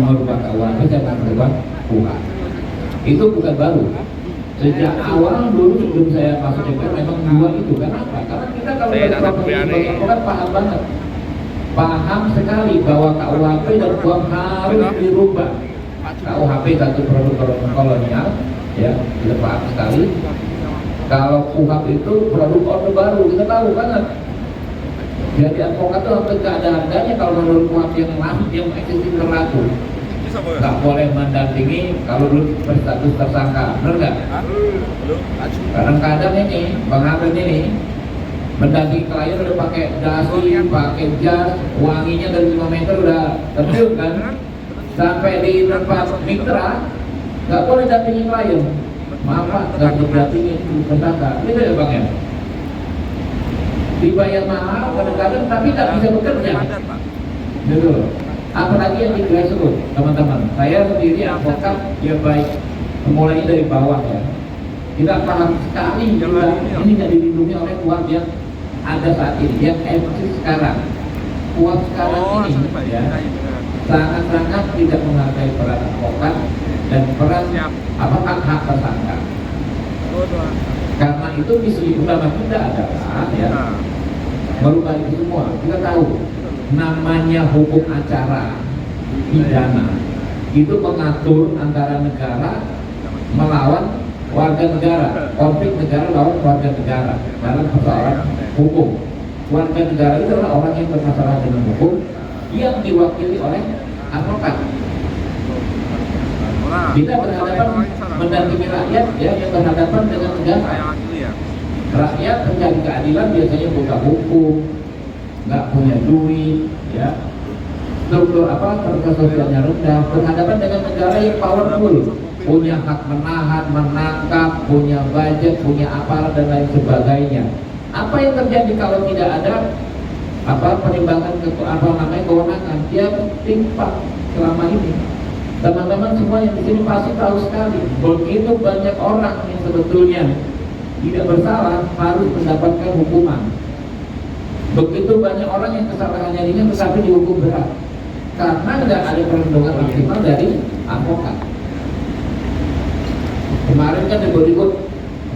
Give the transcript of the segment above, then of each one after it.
merubah KUHP, saya merubah KUHP. Itu bukan baru. Sejak awal dulu sebelum saya masuk DPR memang dua itu. Kenapa? Karena kita kalau berprofesi kan paham banget, paham sekali bahwa KUHP dan KUHP harus dirubah. KUHP satu produk kolonial, ya kita paham sekali. Kalau KUHP itu produk orde baru, kita tahu banget. Jadi advokat itu hampir gak ada harganya kalau menurut KUHP yang lama yang existing berlaku. Nggak boleh mendampingi kalau belum berstatus tersangka, benar nggak? Kadang-kadang ini Bang Hamid ini mendampingi klien udah pakai dasi, pakai jas, wanginya dari 5 meter udah tercium kan? Sampai di tempat mitra nggak boleh dampingi klien. Maaf Pak, nggak boleh dampingi tersangka, gitu ya Bang ya? Dibayar mahal kadang-kadang tapi nggak bisa bekerja, gitu. Apalagi yang di grassroots, teman-teman. Saya sendiri advokat ya baik, mulai dari bawah ya. Kita paham sekali juga ini nggak dilindungi oleh KUHP yang ada saat ini, yang eksis sekarang. KUHP sekarang ini ya sangat-sangat tidak menghargai peran advokat dan peran hak tersangka. Karena itu misi utama kita adalah ya merubah itu semua. Kita tahu namanya hukum acara pidana itu mengatur antara negara melawan warga negara, konflik negara lawan warga negara dalam persoalan hukum. Warga negara itu adalah orang yang bermasalah dengan hukum yang diwakili oleh advokat. Kita berhadapan mendampingi rakyat ya yang berhadapan dengan negara. Rakyat mencari keadilan biasanya buta hukum, nggak punya duit, ya, struktur kerja sosialnya rendah, berhadapan dengan negara yang powerful, punya hak menahan, menangkap, punya budget, punya aparat dan lain sebagainya. Apa yang terjadi kalau tidak ada penimbangan kewenangan? Dia timpang selama ini. Teman-teman semua yang di sini pasti tahu sekali, begitu banyak orang yang sebetulnya tidak bersalah harus mendapatkan hukuman. Begitu banyak orang yang kesalahannya ringan tetapi dihukum berat karena tidak ada perlindungan maksimal dari advokat. Kemarin kan ikut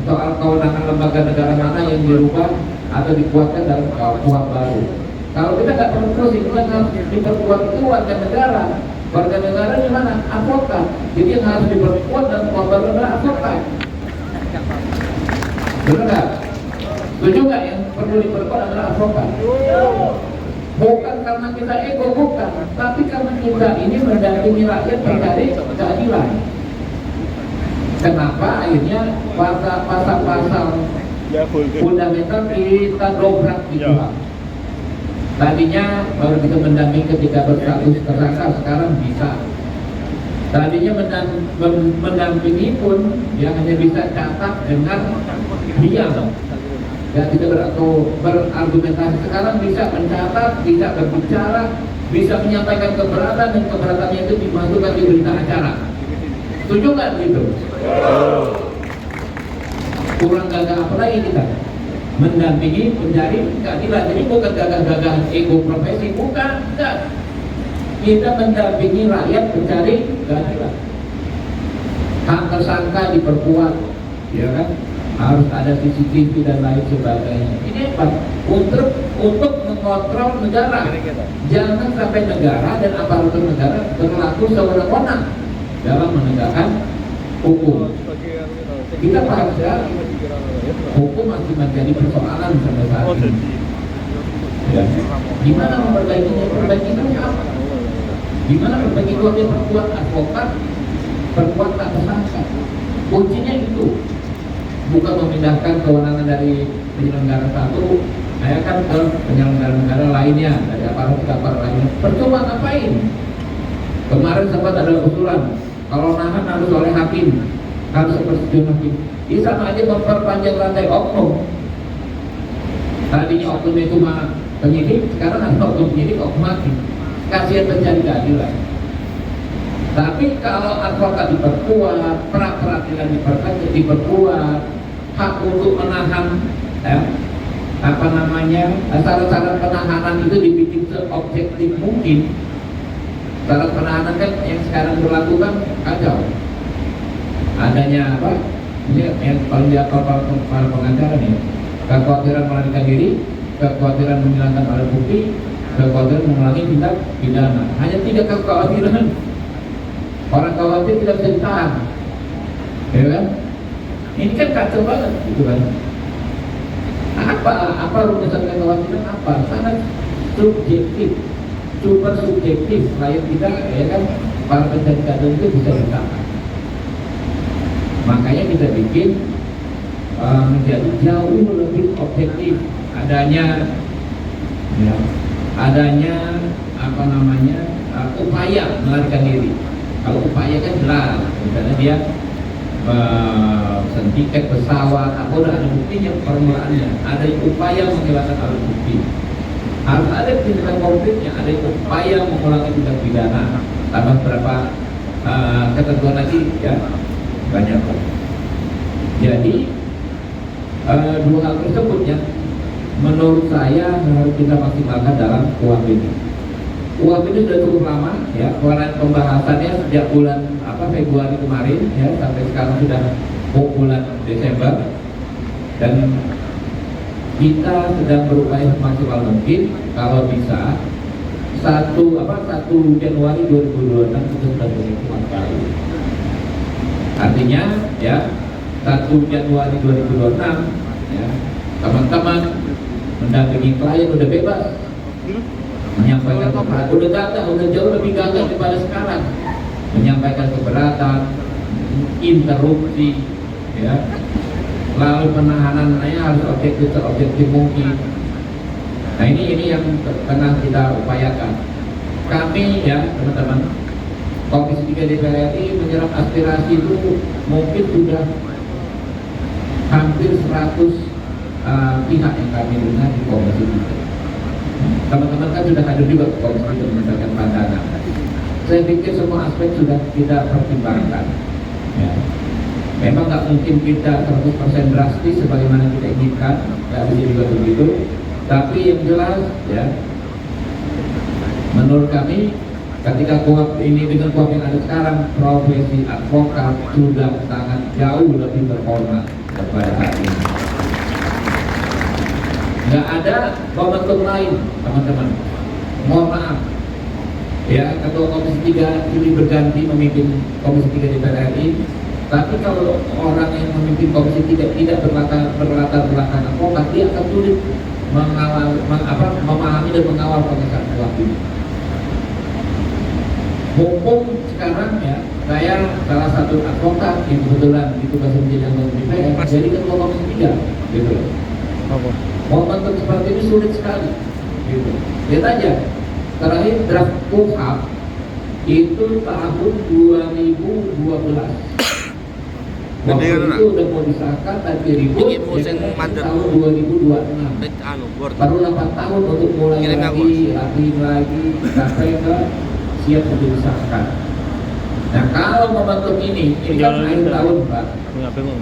soal kewenangan lembaga negara mana yang dirubah atau dikuatkan dalam KUHP baru. Kalau kita nggak perlu terus itu kan harus diperkuat itu warga negara. Warga negara di mana? Advokat. Jadi yang harus diperkuat dan KUHP baru adalah advokat. Benar nggak? Setuju nggak yang perlu diperkuat adalah advokat? Bukan karena kita ego, bukan, tapi karena kita ini mendampingi rakyat mencari keadilan. Kenapa akhirnya pasal-pasal fundamental kita dobrak di KUHP? Tadinya baru kita mendampingi ketika berstatus tersangka, sekarang bisa. Tadinya mendampingi pun dia hanya bisa catat dengan diam. Ya, tidak berargumentasi. Sekarang bisa mencatat, bisa berbicara, bisa menyampaikan keberatan dan keberatannya itu dimasukkan di berita acara. Setuju nggak gitu? Kurang gagah apa lagi kita? Mendampingi, mencari keadilan. Jadi bukan gagah-gagahan ego profesi, bukan. Enggak. Kita mendampingi rakyat mencari keadilan. Hak tersangka diperkuat, ya kan? Harus ada CCTV dan lain sebagainya. Ini apa? Untuk mengontrol negara. Jangan sampai negara dan aparatur negara berlaku sewenang-wenang dalam menegakkan hukum. Kita paham sekali hukum masih menjadi persoalan sampai saat ini. Ya. Gimana memperbaikinya? Perbaikinya apa? Gimana perbaiki itu? Dia perkuat advokat, perkuat tak tersangka. Kuncinya itu. Bukan memindahkan kewenangan dari penyelenggara satu, saya kan ke penyelenggara negara lainnya, dari aparat ke aparat lainnya. Percuma ngapain? Kemarin sempat ada usulan, kalau nahan harus oleh hakim, harus persetujuan hakim. Ini sama aja memperpanjang rantai oknum. Tadinya oknum itu mah penyidik, sekarang ada oknum penyidik, oknum hakim. Kasihan pencari keadilan. Tapi kalau advokat diperkuat, pra-peradilan diperkuat, hak untuk menahan, syarat-syarat penahanan itu dibikin seobjektif mungkin, Syarat penahanan kan yang sekarang berlaku kan kacau. Adanya apa? Ini yang paling diapal para pengacara nih, kekhawatiran melarikan diri, kekhawatiran menghilangkan alat bukti, kekhawatiran mengulangi tindak pidana. Hanya 3 kekhawatiran. Orang khawatir tidak bisa ditahan, ya kan? Ini kan kacau banget, gitu kan? Apa rumusan kekhawatiran apa? Sangat subjektif, super subjektif. Rakyat kita, ya kan? Para pencari keadilan itu bisa ditahan. Makanya kita bikin menjadi jauh lebih objektif. Adanya apa namanya upaya melarikan diri. Kalau upaya kan jelas, misalnya dia pesan tiket pesawat, atau udah ada buktinya permulaannya, ada upaya menghilangkan alat bukti. Harus ada tindakan konkretnya, ada upaya mengulangi tindak pidana. Tambah berapa ketentuan lagi ya, banyak. Jadi 2 hal tersebut ya, menurut saya harus kita maksimalkan dalam KUHP ini. KUHP ini sudah cukup lama ya, pembahasannya sejak bulan Februari kemarin ya, sampai sekarang sudah bulan Desember, dan kita sedang berupaya semaksimal mungkin kalau bisa 1 Januari 2026 kita sudah berhitungan kali. Artinya ya 1 Januari 2026 ya, teman-teman mendampingi klien udah bebas menyampaikan keberatan, udah jauh lebih gagah daripada sekarang, menyampaikan keberatan, interupsi ya, lalu penahanannya harus objektif mungkin. Nah ini yang tengah kita upayakan. Kami ya teman-teman, Komisi 3 DPR RI menyerap aspirasi itu mungkin sudah hampir 100 pihak yang kami dengar di Komisi 3. Teman-teman kan sudah hadir juga ke Komisi untuk menyampaikan pandangan. Saya pikir semua aspek sudah kita pertimbangkan ya. Memang nggak mungkin kita 100% drastis sebagaimana kita inginkan, nggak bisa juga begitu. Tapi yang jelas ya, menurut kami ketika KUHP ini dengan KUHP yang ada sekarang, profesi advokat sudah sangat jauh lebih berhormat daripada saat ini. Nggak ada momentum lain, teman-teman. Mohon maaf, ya Ketua Komisi 3 ini berganti memimpin Komisi 3 DPR RI. Tapi kalau orang yang memimpin Komisi 3 tidak berlatar belakang advokat, dia akan sulit memahami dan mengawal pengesahan KUHP ini. Mumpung sekarang ya, saya salah satu advokat yang kebetulan ditugas menjadi anggota DPR, jadi Ketua Komisi 3, gitu loh. Momentum seperti ini sulit sekali, gitu. Lihat aja, terakhir draft KUHP itu tahun 2012. Waktu itu udah mau disahkan dan diribut tahun 2026. Baru 8 tahun untuk mulai lagi sampai ke siap untuk disahkan. Nah kalau momentum ini kan akhir tahun Pak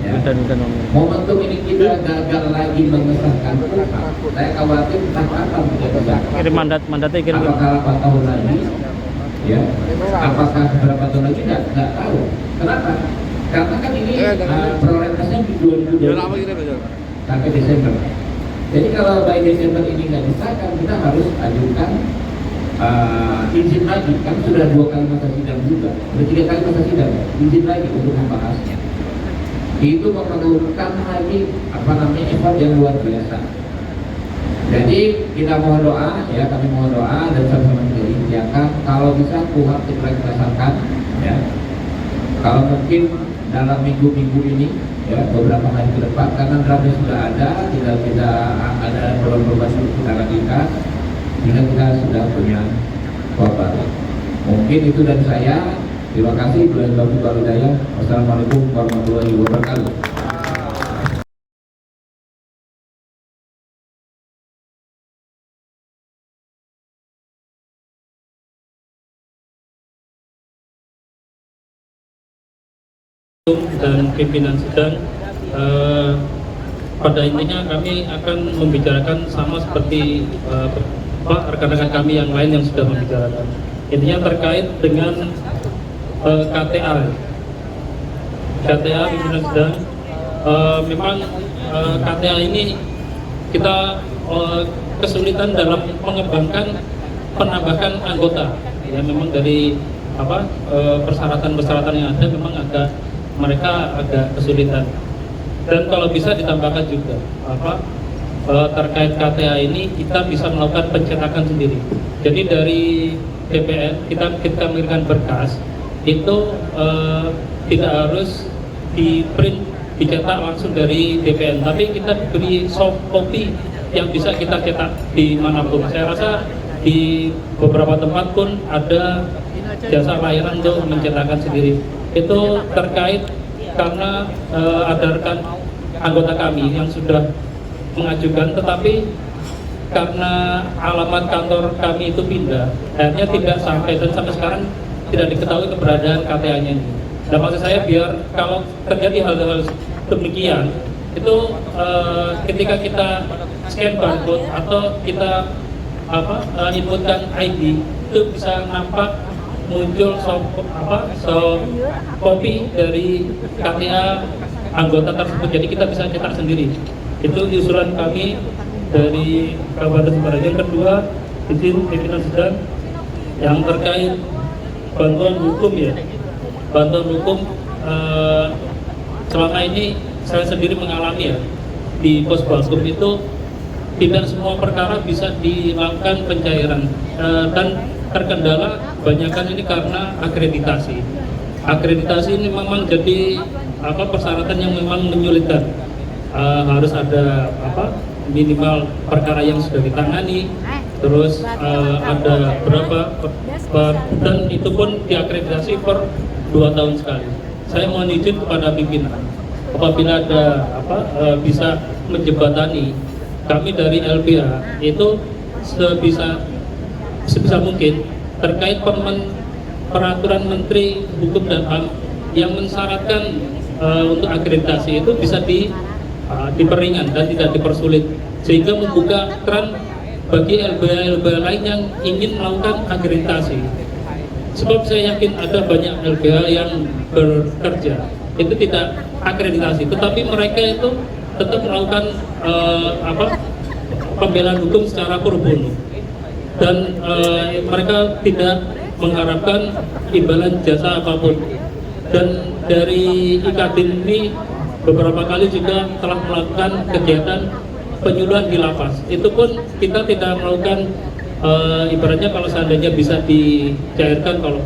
ya, momentum ini kita gagal lagi mengesahkan KUHP, saya khawatir entah kapan kita bisa. Kirim mandatnya kirim. Apakah 8 tahun lagi ya, apakah berapa tahun lagi nggak tahu. Kenapa? Karena kan ini prioritasnya di 2020 sampai Desember. Jadi kalau by Desember ini nggak disahkan, kita harus ajukan izin lagi. Kan sudah 2 kali masa sidang juga, sudah 3 kali masa sidang, izin lagi untuk membahasnya. Itu memerlukan lagi effort yang luar biasa. Jadi kita mohon doa ya, kami mohon doa dan sama-sama mengikhtiarkan kalau bisa KUHP segera kita sahkan ya. Kalau mungkin dalam minggu-minggu ini ya, beberapa hari ke depan, karena draftnya sudah ada, tinggal kita ada perubahan kita lakukan, sehingga kita sudah punya korban. Mungkin itu dari saya. Terima kasih. Wassalamualaikum warahmatullahi wabarakatuh. Dan pimpinan sidang, pada intinya kami akan membicarakan sama seperti rekan-rekan kami yang lain yang sudah membicarakan. Intinya terkait dengan KTA pimpinan sidang. Memang KTA ini kita kesulitan dalam mengembangkan penambahan anggota. Ya memang dari persyaratan yang ada memang mereka agak kesulitan. Dan kalau bisa ditambahkan juga terkait KTA ini kita bisa melakukan pencetakan sendiri. Jadi dari DPR kita mengirimkan berkas itu tidak harus dicetak langsung dari DPR, tapi kita diberi soft copy yang bisa kita cetak di manapun. Saya rasa di beberapa tempat pun ada jasa layanan untuk mencetakkan sendiri. Itu terkait karena ada rekan anggota kami yang sudah mengajukan, tetapi karena alamat kantor kami itu pindah, akhirnya tidak sampai dan sampai sekarang tidak diketahui keberadaan KTA-nya ini. Dan maksud saya biar kalau terjadi hal-hal demikian itu ketika kita scan barcode atau kita inputkan ID itu bisa nampak muncul copy dari KTA anggota tersebut, jadi kita bisa cetak sendiri. Itu usulan kami dari Kabupaten Sumberjo. Yang kedua, izin pimpinan sidang yang terkait bantuan hukum ya. Bantuan hukum selama ini saya sendiri mengalami ya, di Posbalkum itu tidak semua perkara bisa dilakukan pencairan dan terkendala kebanyakan ini karena akreditasi. Akreditasi ini memang jadi persyaratan yang memang menyulitkan. Harus ada minimal perkara yang sudah ditangani, terus ada berapa dan itu pun diakreditasi per 2 tahun sekali. Saya mohon izin kepada pimpinan apabila ada bisa menjembatani kami dari LBH itu sebisa mungkin terkait peraturan Menteri Hukum dan HAM yang mensyaratkan untuk akreditasi itu bisa diperingan dan tidak dipersulit, sehingga membuka keran bagi LBH lain yang ingin melakukan akreditasi. Sebab saya yakin ada banyak LBH yang bekerja itu tidak akreditasi, tetapi mereka itu tetap melakukan pembelaan hukum secara pro bono dan mereka tidak mengharapkan imbalan jasa apapun. Dan dari IKADIN ini beberapa kali juga telah melakukan kegiatan penyuluhan di lapas. Itu pun kita tidak melakukan ibaratnya kalau seandainya bisa dicairkan kalau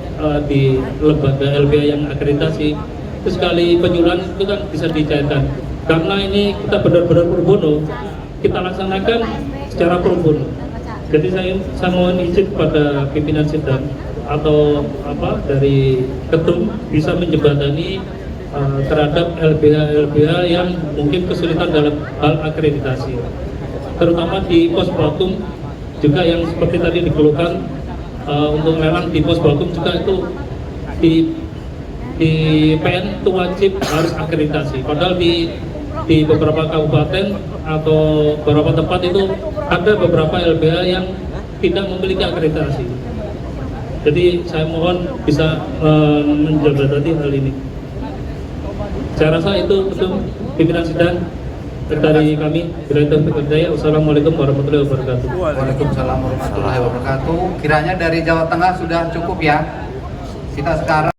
di lembaga LBH yang akreditasi itu sekali penyuluhan itu kan bisa dicairkan. Karena ini kita benar-benar pro bono, kita laksanakan secara pro bono. Jadi saya mohon izin kepada pimpinan sidang atau dari ketum bisa menjembatani terhadap LBH yang mungkin kesulitan dalam hal akreditasi, terutama di Posbalkum juga yang seperti tadi dikeluhkan untuk lelang di Posbalkum juga itu di PN itu wajib harus akreditasi, padahal di beberapa kabupaten atau beberapa tempat itu ada beberapa LBH yang tidak memiliki akreditasi. Jadi saya mohon bisa menjembatani hal ini. Saya rasa itu betul pimpinan sidang dari kami. Wassalamualaikum warahmatullahi wabarakatuh. Waalaikumsalam warahmatullahi wabarakatuh. Kiranya dari Jawa Tengah sudah cukup ya. Kita sekarang